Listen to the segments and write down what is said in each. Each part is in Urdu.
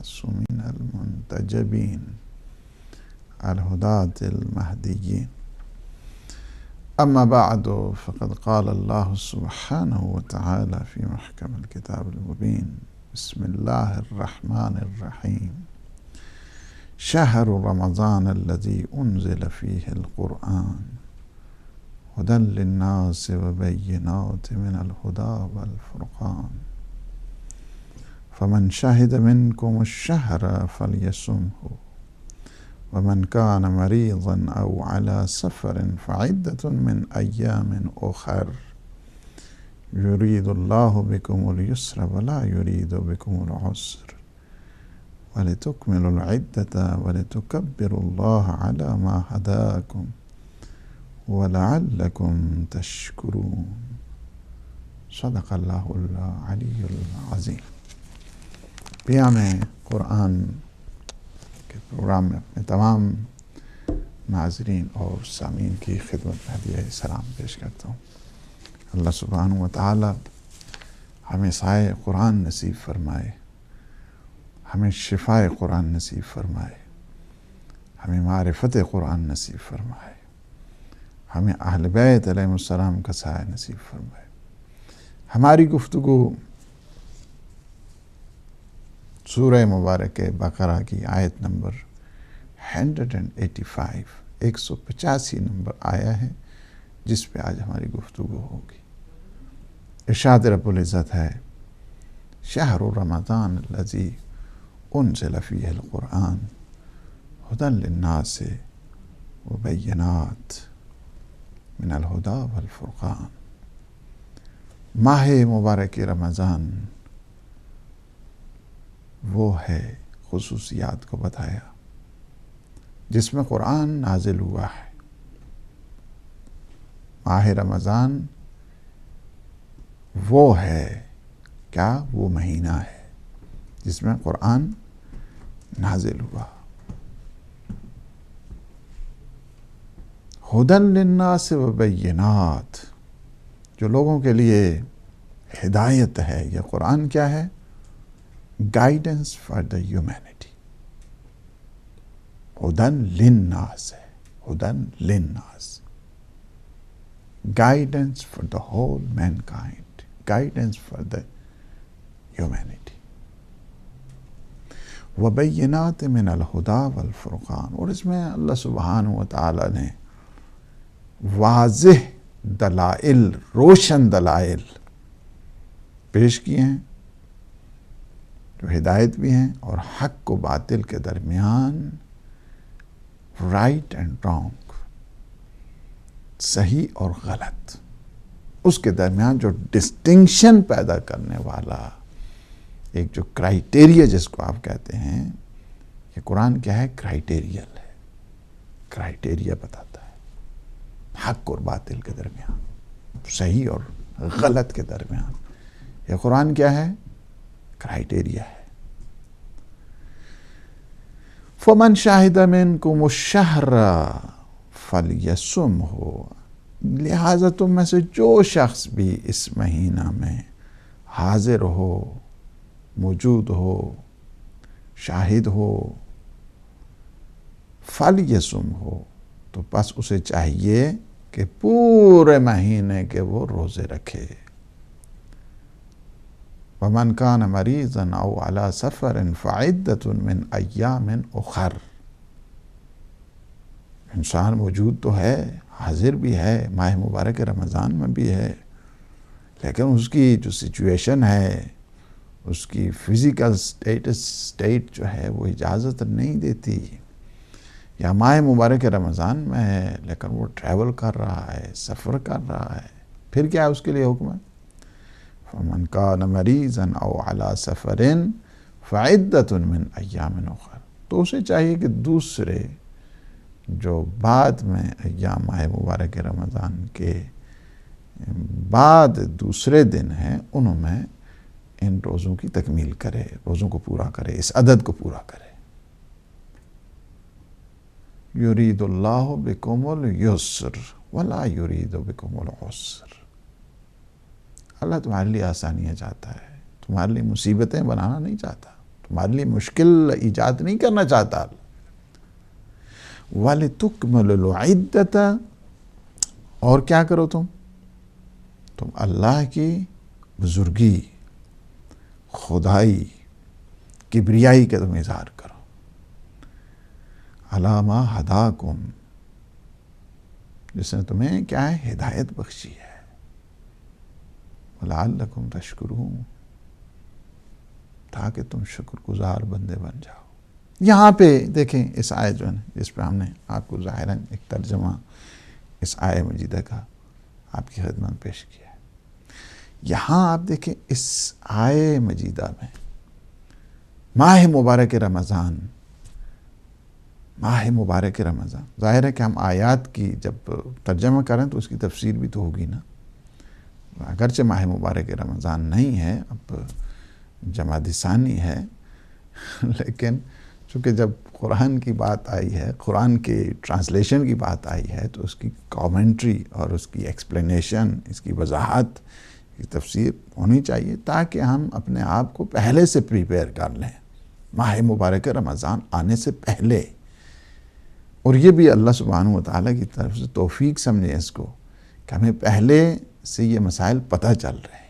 المعصومين المنتجبين الهداة المهديين. أما بعد، فقد قال الله سبحانه وتعالى في محكم الكتاب المبين: بسم الله الرحمن الرحيم. شهر رمضان الذي أنزل فيه القرآن هدى للناس وبينات من الهدى والفرقان فمن شهد منكم الشهر فليصمه ومن كان مريضا أو على سفر فعدة من أيام أخر يريد الله بكم اليسر ولا يريد بكم العسر ولتكملوا العدة ولتكبروا الله على ما هداكم ولعلكم تشکرون. صدق اللہ العلی العظیم. پیام قرآن کے پروگرام میں اپنے تمام ناظرین اور سامعین کی خدمت میں ہدیہ سلام پیش کرتا ہوں. اللہ سبحانہ و تعالی ہمیں سائے قرآن نصیب فرمائے، ہمیں شفائے قرآن نصیب فرمائے، ہمیں معرفت قرآن نصیب فرمائے، ہمیں اہل بیت علیہ السلام کا سایہ نصیب فرمائے. ہماری گفتگو سورہ مبارک بقرہ کی آیت نمبر 185 نمبر آیا ہے، جس پہ آج ہماری گفتگو ہوگی. ارشاد رب العزت ہے: شہر رمضان الذی انزل فیہ القرآن ہدی للناس وبینات من الہدی والفرقان. ماہ مبارک رمضان وہ ہے، خصوصیات کو بتایا، جس میں قرآن نازل ہوا ہے. ماہ رمضان وہ ہے، کیا وہ مہینہ ہے جس میں قرآن نازل ہوا. ہدی للناس وبینات، جو لوگوں کے لیے ہدایت ہے. یہ قرآن کیا ہے؟ Guidance for the humanity. ہدی للناس ہے، ہدی للناس، guidance for the whole mankind, guidance for the humanity. وبینات من الہدی والفرقان، اور اس میں اللہ سبحانہ و تعالی نے واضح دلائل، روشن دلائل پیش کیے ہیں، جو ہدایت بھی ہیں اور حق و باطل کے درمیان، رائٹ اینڈ رانگ، صحیح اور غلط، اس کے درمیان جو ڈسٹنکشن پیدا کرنے والا ایک جو کرائیٹیریا جس کو آپ کہتے ہیں، یہ قرآن کیا ہے؟ کرائیٹیریل ہے. کرائیٹیریا بتاتا ہے حق اور باطل کے درمیان، صحیح اور غلط کے درمیان. یہ قرآن کیا ہے؟ کرائیٹیریا ہے. فمن شاہد منکم الشہر فلیصمہ، لہذا تم میں سے جو شخص بھی اس مہینہ میں حاضر ہو، موجود ہو، شاہد ہو، فلیصمہ، تو بس اسے چاہیے کہ پورے مہینے کے وہ روزے رکھے. وَمَنْ كَانَ مَرِيضًا أَوْ عَلَى سَفَرٍ فَعِدَّةٌ مِّنْ أَيَّامٍ أُخَرَ. انسان موجود تو ہے، حاضر بھی ہے، ماہ مبارک رمضان میں بھی ہے، لیکن اس کی جو سچویشن ہے، اس کی فزیکل سٹیٹ جو ہے وہ اجازت نہیں دیتی. یا ماہ مبارک رمضان میں ہے لیکن وہ ٹریول کر رہا ہے، سفر کر رہا ہے، پھر کیا ہے اس کے لیے حکم ہے؟ فَمَنْ كَانَ مَرِيضًا أَوْ عَلَى سَفَرٍ فَعِدَّةٌ مِّنْ أَيَّامٍ أُخَرَ. تو اسے چاہیے کہ دوسرے جو بعد میں ایام ماہ مبارک رمضان کے بعد دوسرے دن ہیں، انہوں میں ان روزوں کی تکمیل کرے، روزوں کو پورا کرے، اس عدد کو پورا کرے. یرید اللہ بکم الیسر ولا یرید بکم العسر. اللہ تمہارے لیے آسانیاں چاہتا ہے، تمہارے لیے مصیبتیں بنانا نہیں چاہتا، تمہارے لیے مشکل ایجاد نہیں کرنا چاہتا. وَلِتُكْمِلُوا الْعِدَّةَ، اور کیا کرو تم اللہ کی بزرگی، خدائی، کبریائی کا تم اظہار کرو. عَلَىٰ مَا هَدَاكُمْ، جس نے تمہیں کیا ہے ہدایت بخشی ہے. وَلَعَلَّكُمْ تَشْكُرُونَ، تاکہ تم شکر گزار بندے بن جاؤ. یہاں پہ دیکھیں اس آیت جو ہے جس پہ ہم نے آپ کو ظاہراً ایک ترجمہ اس آیت مجیدہ کا آپ کی خدمت پیش کیا ہے. یہاں آپ دیکھیں اس آیت مجیدہ میں ماہ مبارک رمضان، ماہ مبارک رمضان، ظاہر ہے کہ ہم آیات کی جب ترجمہ کریں تو اس کی تفسیر بھی تو ہوگی نا. اگرچہ ماہ مبارک رمضان نہیں ہے، اب جمادی ثانی ہے، لیکن چونکہ جب قرآن کی بات آئی ہے، قرآن کے ٹرانسلیشن کی بات آئی ہے، تو اس کی کامنٹری اور اس کی ایکسپلینیشن، اس کی وضاحت، کی تفسیر ہونی چاہیے تاکہ ہم اپنے آپ کو پہلے سے پریپیئر کر لیں ماہ مبارک رمضان آنے سے پہلے. اور یہ بھی اللہ سبحانہ وتعالیٰ کی طرف سے توفیق سمجھیں اس کو کہ ہمیں پہلے سے یہ مسائل پتہ چل رہے ہیں.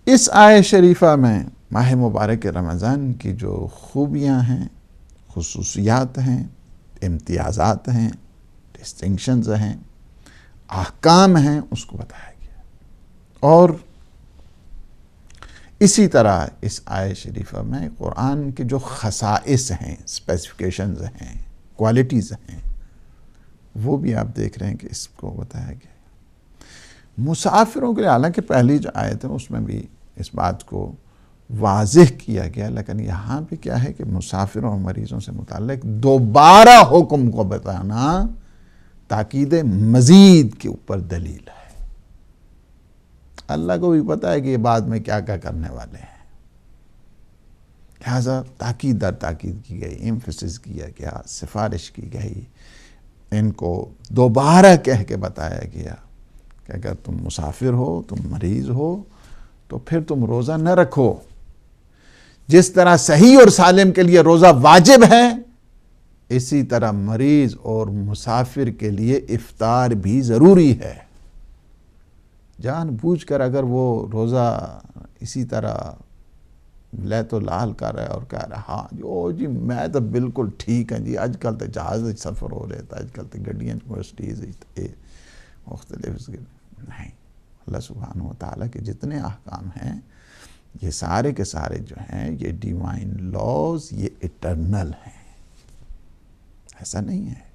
اس آیت شریفہ میں ماہ مبارک رمضان کی جو خوبیاں ہیں، خصوصیات ہیں، امتیازات ہیں، ڈسٹنکشنز ہیں، احکام ہیں، اس کو بتایا گیا. اور اسی طرح اس آیت شریفہ میں قرآن کے جو خصائص ہیں، اسپیسیفکیشنز ہیں، کوالٹیز ہیں، وہ بھی آپ دیکھ رہے ہیں کہ اس کو بتایا گیا. مسافروں کے لیے حالانکہ پہلی جو آیت ہے اس میں بھی اس بات کو واضح کیا گیا، لیکن یہاں پہ کیا ہے کہ مسافروں اور مریضوں سے متعلق دوبارہ حکم کو بتانا تاکید مزید کے اوپر دلیل ہے. اللہ کو بھی پتہ ہے کہ یہ بعد میں کیا کیا کرنے والے ہیں، لہذا تاکید در تاکید کی گئی، ایمفیسس کیا گیا، سفارش کی گئی، ان کو دوبارہ کہہ کے بتایا گیا کہ اگر تم مسافر ہو، تم مریض ہو، تو پھر تم روزہ نہ رکھو. جس طرح صحیح اور سالم کے لیے روزہ واجب ہے، اسی طرح مریض اور مسافر کے لیے افطار بھی ضروری ہے. جان بوجھ کر اگر وہ روزہ اسی طرح لے تو لال کر رہا ہے اور کہہ رہا ہاں جی میں تو بالکل ٹھیک ہیں جی، اج کل تو جہاز سفر ہو رہا ہے، اج کل تو گڈیاں یونیورسٹیز مختلف، نہیں. اللہ سبحانہ وتعالیٰ کے جتنے احکام ہیں یہ سارے کے سارے جو ہیں یہ ڈیوائن لاز، یہ ایٹرنل ہیں. ایسا نہیں ہے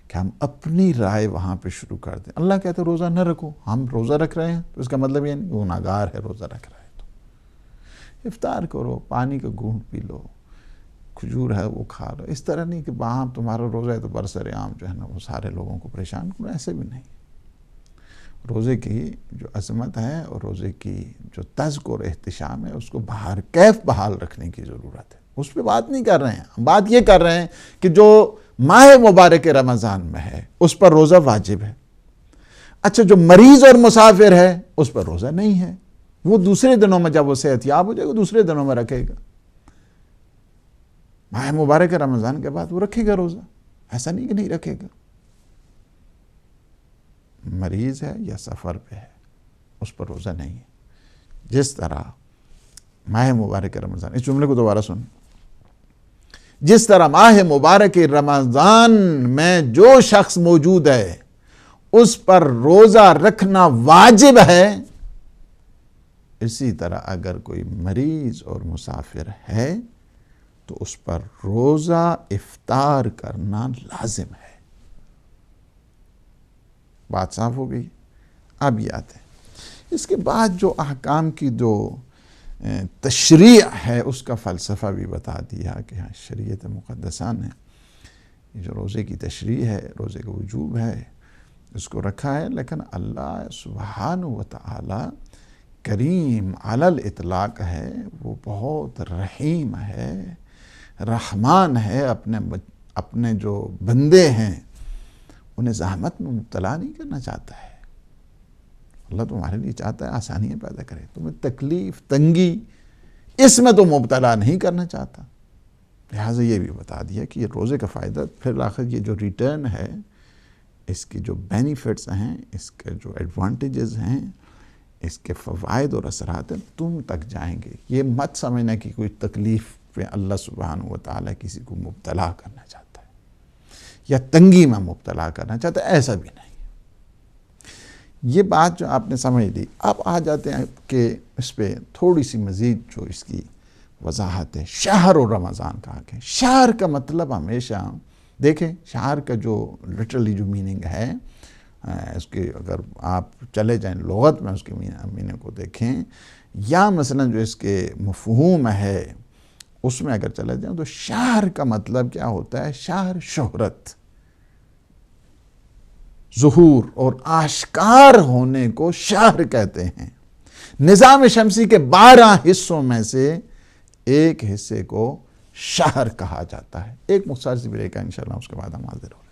کہ ہم اپنی رائے وہاں پہ شروع کر دیں. اللہ کہتے ہیں روزہ نہ رکھو، ہم روزہ رکھ رہے ہیں تو اس کا مطلب یہ نہیں گناہگار ہے روزہ رکھ رہا ہے. تو افطار کرو، پانی کا گھونٹ پی لو، کھجور ہے وہ کھا لو. اس طرح نہیں کہ وہاں تمہارا روزہ ہے تو برسر عام جو ہے نا وہ سارے لوگوں کو پریشان کرو، ایسے بھی نہیں. روزے کی جو عظمت ہے اور روزے کی جو تذکر اور احتشام ہے اس کو بہر کیف بحال رکھنے کی ضرورت ہے. اس پہ بات نہیں کر رہے ہیں، ہم بات یہ کر رہے ہیں کہ جو ماہ مبارک رمضان میں ہے اس پر روزہ واجب ہے. اچھا جو مریض اور مسافر ہے اس پر روزہ نہیں ہے، وہ دوسرے دنوں میں جب وہ صحت یاب ہو جائے گا دوسرے دنوں میں رکھے گا. ماہ مبارک رمضان کے بعد وہ رکھے گا روزہ، ایسا نہیں کہ نہیں رکھے گا. مریض ہے یا سفر پہ ہے اس پر روزہ نہیں ہے. جس طرح ماہ مبارک رمضان، اس جملے کو دوبارہ سن، جس طرح ماہ مبارک رمضان میں جو شخص موجود ہے اس پر روزہ رکھنا واجب ہے، اسی طرح اگر کوئی مریض اور مسافر ہے تو اس پر روزہ افطار کرنا لازم ہے. بات صاف ہو گئی. اب یہ آتے ہیں اس کے بعد جو احکام کی جو تشریع ہے اس کا فلسفہ بھی بتا دیا کہ ہاں شریعت مقدسہ نے یہ جو روزے کی تشریع ہے، روزے کا وجوب ہے، اس کو رکھا ہے. لیکن اللہ سبحانہ وتعالی کریم علی الاطلاق ہے، وہ بہت رحیم ہے، رحمان ہے. اپنے جو بندے ہیں انہیں زحمت میں مبتلا نہیں کرنا چاہتا ہے. اللہ تمہارے لیے چاہتا ہے آسانیاں پیدا کرے، تمہیں تکلیف، تنگی اس میں تو مبتلا نہیں کرنا چاہتا. لہٰذا یہ بھی بتا دیا کہ یہ روزے کا فائدہ پھر آخر یہ جو ریٹرن ہے، اس کی جو بینیفٹس ہیں، اس کے جو ایڈوانٹیجز ہیں، اس کے فوائد اور اثرات ہیں، تم تک جائیں گے. یہ مت سمجھنا کہ کوئی تکلیف پہ اللہ سبحانہ و تعالیٰ کسی کو مبتلا کرنا چاہتا ہے یا تنگی میں مبتلا کرنا چاہتا ہے، ایسا بھی نہیں. یہ بات جو آپ نے سمجھ لی. اب آ جاتے ہیں کہ اس پہ تھوڑی سی مزید جو اس کی وضاحت ہے. شہر و رمضان کہا کہ شہر کا مطلب ہمیشہ دیکھیں، شہر کا جو لٹرلی جو میننگ ہے، اس کے اگر آپ چلے جائیں لغت میں اس کے میننگ کو دیکھیں، یا مثلا جو اس کے مفہوم ہے اس میں اگر چلے جائیں تو شہر کا مطلب کیا ہوتا ہے؟ شہر شہرت، ظہور اور آشکار ہونے کو شہر کہتے ہیں. نظام شمسی کے 12 حصوں میں سے ایک حصے کو شہر کہا جاتا ہے. ایک مختصر سی بریک ہے، انشاءاللہ اس کے بعد ہم حاضر ہوں.